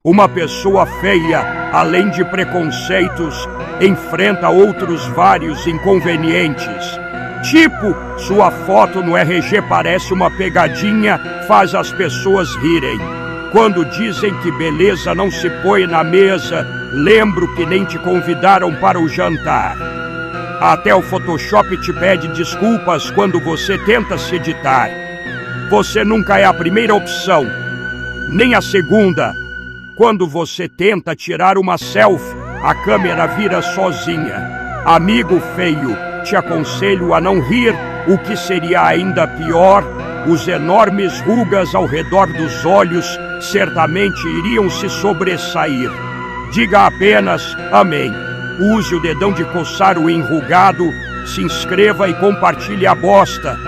Uma pessoa feia, além de preconceitos, enfrenta outros vários inconvenientes. Tipo, sua foto no RG parece uma pegadinha, faz as pessoas rirem. Quando dizem que beleza não se põe na mesa, lembro que nem te convidaram para o jantar. Até o Photoshop te pede desculpas quando você tenta se editar. Você nunca é a primeira opção, nem a segunda. Quando você tenta tirar uma selfie, a câmera vira sozinha. Amigo feio, te aconselho a não rir, o que seria ainda pior, os enormes rugas ao redor dos olhos certamente iriam se sobressair. Diga apenas amém. Use o dedão de coçar o enrugado, se inscreva e compartilhe a bosta.